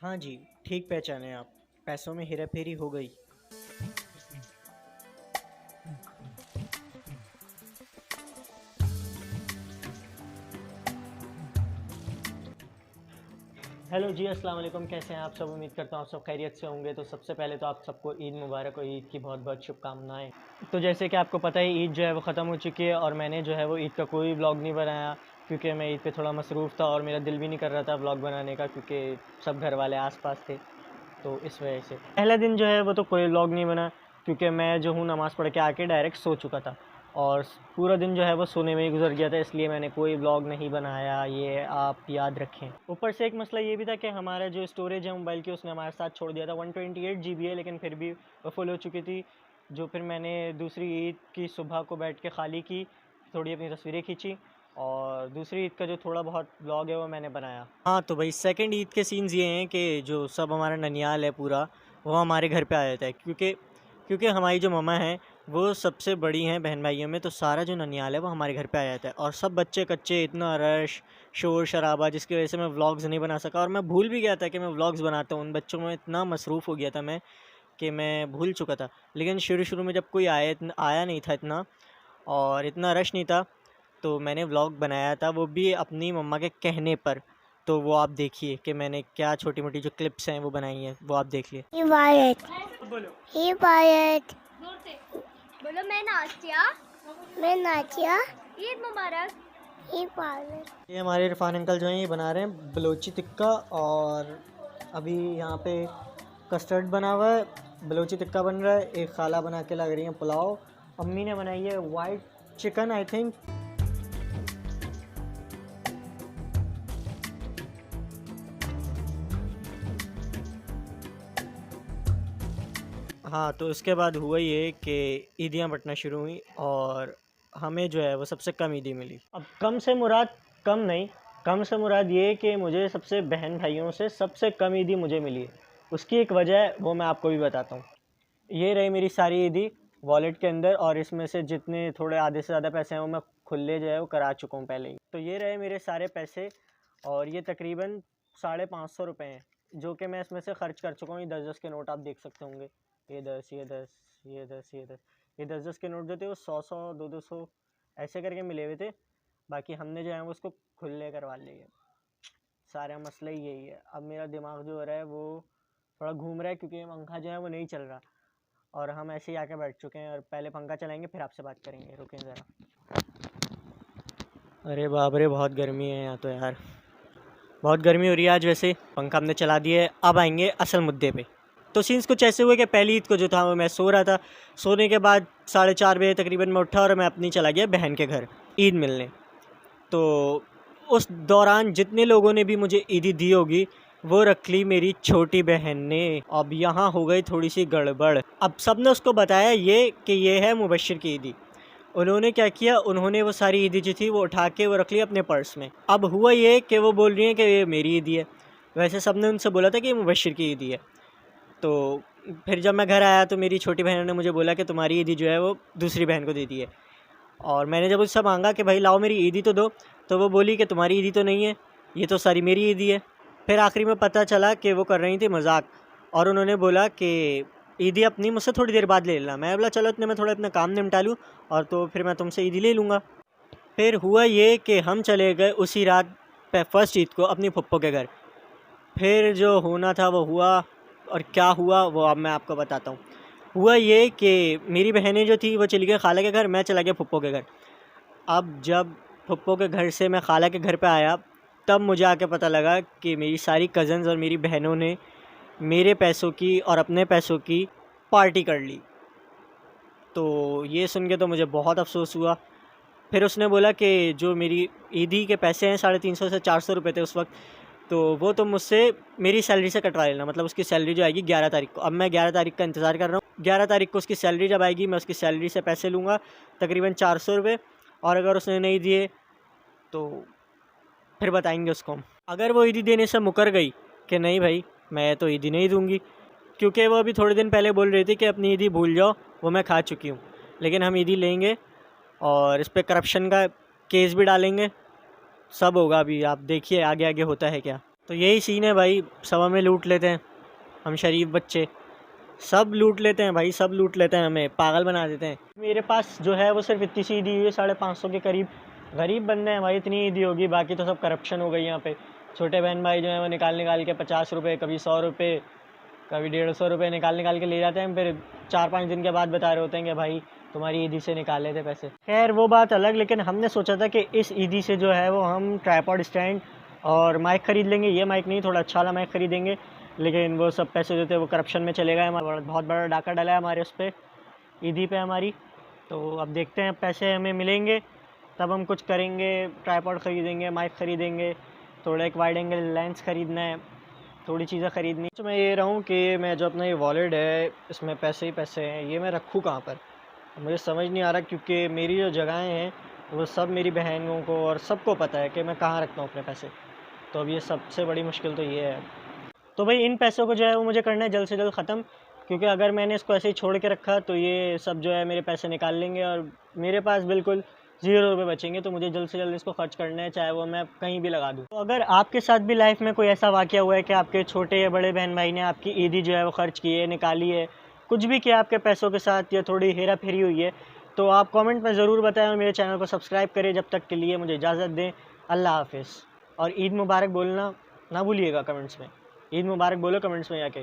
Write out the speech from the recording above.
हाँ जी, ठीक पहचाने आप। पैसों में हेरा-फेरी हो गई। हेलो जी, अस्सलाम वालेकुम। कैसे हैं आप सब? उम्मीद करता हूँ आप सब खैरियत से होंगे। तो सबसे पहले तो आप सबको ईद मुबारक और ईद की बहुत-बहुत शुभकामनाएँ। तो जैसे कि आपको पता है, ईद जो है वो ख़त्म हो चुकी है और मैंने जो है वो ईद का कोई व्लॉग नहीं बनाया, क्योंकि मैं ईद पे थोड़ा मसरूफ़ था और मेरा दिल भी नहीं कर रहा था व्लॉग बनाने का, क्योंकि सब घर वाले आस-पास थे। तो इस वजह से पहला दिन जो है वो तो कोई व्लॉग नहीं बना, क्योंकि मैं जो हूँ नमाज़ पढ़ के आके डायरेक्ट सो चुका था और पूरा दिन जो है वो सोने में ही गुजर गया था, इसलिए मैंने कोई व्लॉग नहीं बनाया, ये आप याद रखें। ऊपर से एक मसला ये भी था कि हमारा जो स्टोरेज है मोबाइल की, उसने हमारे साथ छोड़ दिया था। 128 GB है, लेकिन फिर भी वो फुल हो चुकी थी, जो फिर मैंने दूसरी ईद की सुबह को बैठ के खाली की, थोड़ी अपनी तस्वीरें खींची और दूसरी ईद का जो थोड़ा बहुत व्लॉग है वो मैंने बनाया। हाँ, तो भाई सेकंड ईद के सीन्स ये हैं कि जो सब हमारा ननियाल है पूरा, वो हमारे घर पे आ जाता है, क्योंकि क्योंकि हमारी जो मम्मा हैं वो सबसे बड़ी हैं बहन भाइयों में, तो सारा जो ननियाल है वो हमारे घर पे आ जाता है और सब बच्चे कच्चे, इतना रश शोर शराबा, जिसकी वजह से मैं व्लॉग्स नहीं बना सका और मैं भूल भी गया था कि मैं व्लॉग्स बनाता हूँ। उन बच्चों में इतना मसरूफ़ हो गया था मैं कि मैं भूल चुका था। लेकिन शुरू में जब कोई आया नहीं था इतना और इतना रश नहीं था, तो मैंने व्लॉग बनाया था, वो भी अपनी मम्मा के कहने पर। तो वो आप देखिए कि मैंने क्या छोटी-मोटी जो क्लिप्स हैं वो बनाई हैं, वो आप देखिए। हिमायत बोलो। हिमायत जोर से बोलो। मैं नाचिया। ईद मुबारक। हिमायत ये हमारे इरफान अंकल जो हैं ये बना रहे हैं बलोची टिक्का, और अभी यहाँ पे कस्टर्ड बना हुआ है, बलोची टिक्का बन रहा है, एक खाला बना के लग रही है पुलाव, अम्मी ने बनाई है वाइट चिकन आई थिंक। हाँ, तो उसके बाद हुआ ये कि ईदियाँ बँटना शुरू हुई और हमें जो है वो सबसे कम ईदी मिली। अब कम से मुराद कम नहीं, कम से मुराद ये कि मुझे सबसे बहन भाइयों से सबसे कम ईदी मुझे मिली है। उसकी एक वजह है, वो मैं आपको भी बताता हूँ। ये रही मेरी सारी ईदी वॉलेट के अंदर, और इसमें से जितने थोड़े आधे से ज़्यादा पैसे हैं वो मैं खुले जो है वो करा चुका हूँ पहले ही। तो ये रहे मेरे सारे पैसे, और ये तकरीबन 550 रुपये हैं, जो कि मैं इसमें से ख़र्च कर चुका हूँ। ये 10-10 के नोट आप देख सकते होंगे, ये 10, ये 10, ये 10, ये 10, ये 10-10 के नोट जो थे वो 100-100, 200-200 ऐसे करके मिले हुए थे। बाकी हमने जो है वो उसको खुले करवा लिए। सारा मसला ही यही है। अब मेरा दिमाग जो हो रहा है वो थोड़ा घूम रहा है, क्योंकि पंखा जो है वो नहीं चल रहा और हम ऐसे ही आके बैठ चुके हैं, और पहले पंखा चलाएंगे फिर आपसे बात करेंगे। रुकें ज़रा। अरे बाप रे, बहुत गर्मी है यहाँ तो यार, बहुत गर्मी हो रही है आज। वैसे पंखा हमने चला दिया है। अब आएंगे असल मुद्दे पे। तो सीन्स कुछ ऐसे हुए कि पहली ईद को जो था वो मैं सो रहा था, सोने के बाद 4:30 बजे तकरीबन मैं उठा और मैं अपनी चला गया बहन के घर ईद मिलने। तो उस दौरान जितने लोगों ने भी मुझे ईदी दी होगी वो रख ली मेरी छोटी बहन ने। अब यहाँ हो गई थोड़ी सी गड़बड़। अब सब ने उसको बताया ये कि ये है मुबश्शिर की ईदी। उन्होंने क्या किया, उन्होंने वो सारी ईदी जो थी वो उठा के वो रख ली अपने पर्स में। अब हुआ ये कि वो बोल रही हैं कि ये मेरी ईदी है। वैसे सब ने उनसे बोला था कि ये मुबश्शिर की ईदी है। तो फिर जब मैं घर आया तो मेरी छोटी बहन ने मुझे बोला कि तुम्हारी ईदी जो है वो दूसरी बहन को दे दी है। और मैंने जब उससे मांगा कि भाई लाओ मेरी ईदी तो दो, तो वो बोली कि तुम्हारी ईदी तो नहीं है, ये तो सारी मेरी ईदी है। फिर आखिरी में पता चला कि वो कर रही थी मजाक, और उन्होंने बोला कि ईदी अपनी मुझसे थोड़ी देर बाद ले लेना। मैं बोला चलो इतने में थोड़ा अपना काम निपटा लूँ और तो फिर मैं तुमसे ईदी ले लूँगा। फिर हुआ ये कि हम चले गए उसी रात फर्स्ट ईद को अपनी फुप्पो के घर। फिर जो होना था वो हुआ, और क्या हुआ वो अब मैं आपको बताता हूँ। हुआ ये कि मेरी बहनें जो थी वो चली गई खाला के घर, मैं चला गया फुप्पो के घर। अब जब फुप्पो के घर से मैं खाला के घर पे आया, तब मुझे आके पता लगा कि मेरी सारी कज़न्स और मेरी बहनों ने मेरे पैसों की और अपने पैसों की पार्टी कर ली। तो ये सुन के तो मुझे बहुत अफसोस हुआ। फिर उसने बोला कि जो मेरी ईदी के पैसे हैं 350 से 400 रुपये थे उस वक्त, तो वो तुम मुझसे मेरी सैलरी से कटवा लेना। मतलब उसकी सैलरी जो आएगी 11 तारीख को। अब मैं 11 तारीख का इंतज़ार कर रहा हूँ। 11 तारीख को उसकी सैलरी जब आएगी मैं उसकी सैलरी से पैसे लूँगा, तकरीबन 400 रुपये, और अगर उसने नहीं दिए तो फिर बताएंगे उसको हम। अगर वो ईदी देने से मुकर गई कि नहीं भाई मैं तो ईदी नहीं दूँगी, क्योंकि वो अभी थोड़े दिन पहले बोल रही थी कि अपनी ईदी भूल जाओ, वो मैं खा चुकी हूँ, लेकिन हम ईदी लेंगे और इस पर करप्शन का केस भी डालेंगे, सब होगा। अभी आप देखिए आगे आगे होता है क्या। तो यही सीन है भाई, सब हमें लूट लेते हैं, हम शरीफ बच्चे सब लूट लेते हैं भाई, सब लूट लेते हैं, हमें पागल बना देते हैं। मेरे पास जो है वो सिर्फ इतनी सी ईदी हुई है 550 के करीब। गरीब बंदे हैं भाई, इतनी ईदी होगी, बाकी तो सब करप्शन हो गई यहाँ पे। छोटे बहन भाई जो हैं वो निकाल के 50 रुपये, कभी 100 रुपये, कभी 150 रुपये निकाल के ले जाते हैं, फिर 4-5 दिन के बाद बता रहे होते हैं कि भाई तुम्हारी ईदी से निकाले थे पैसे। खैर वो बात अलग, लेकिन हमने सोचा था कि इस ईदी से जो है वो हम ट्राइपॉड स्टैंड और माइक ख़रीद लेंगे। ये माइक नहीं, थोड़ा अच्छा वाला माइक ख़रीदेंगे, लेकिन वो सब पैसे जो थे वो करप्शन में चले गए। हमारा बहुत बड़ा डाका डला है हमारे उस पर, ईदी पे हमारी। तो अब देखते हैं पैसे हमें मिलेंगे तब हम कुछ करेंगे, ट्राइपॉड ख़रीदेंगे, माइक ख़रीदेंगे, थोड़ा एक वाइड एंगल लेंस ख़रीदना है, थोड़ी चीज़ें ख़रीदनी। तो मैं ये रहा हूँ कि मैं जो अपना ये वॉलेट है इसमें पैसे ही पैसे हैं, ये मैं रखूँ कहाँ पर, मुझे समझ नहीं आ रहा, क्योंकि मेरी जो जगहें हैं वो सब मेरी बहनों को और सबको पता है कि मैं कहाँ रखता हूँ अपने पैसे। तो अब ये सबसे बड़ी मुश्किल तो ये है। तो भाई इन पैसों को जो है वो मुझे करना है जल्द से जल्द ख़त्म, क्योंकि अगर मैंने इसको ऐसे ही छोड़ के रखा तो ये सब जो है मेरे पैसे निकाल लेंगे और मेरे पास बिल्कुल 0 रुपये बचेंगे। तो मुझे जल्द से जल्द इसको खर्च करना है, चाहे वो मैं कहीं भी लगा दूँ। तो अगर आपके साथ भी लाइफ में कोई ऐसा वाक़या हुआ है कि आपके छोटे या बड़े बहन भाई ने आपकी ईदी जो है वो खर्च की है, निकाली है, कुछ भी किया आपके पैसों के साथ या थोड़ी हेरा फेरी हुई है, तो आप कमेंट में ज़रूर बताएं और मेरे चैनल को सब्सक्राइब करें। जब तक के लिए मुझे इजाज़त दें, अल्लाह हाफ़िज़। और ईद मुबारक बोलना ना भूलिएगा कमेंट्स में, ईद मुबारक बोलो कमेंट्स में जाके।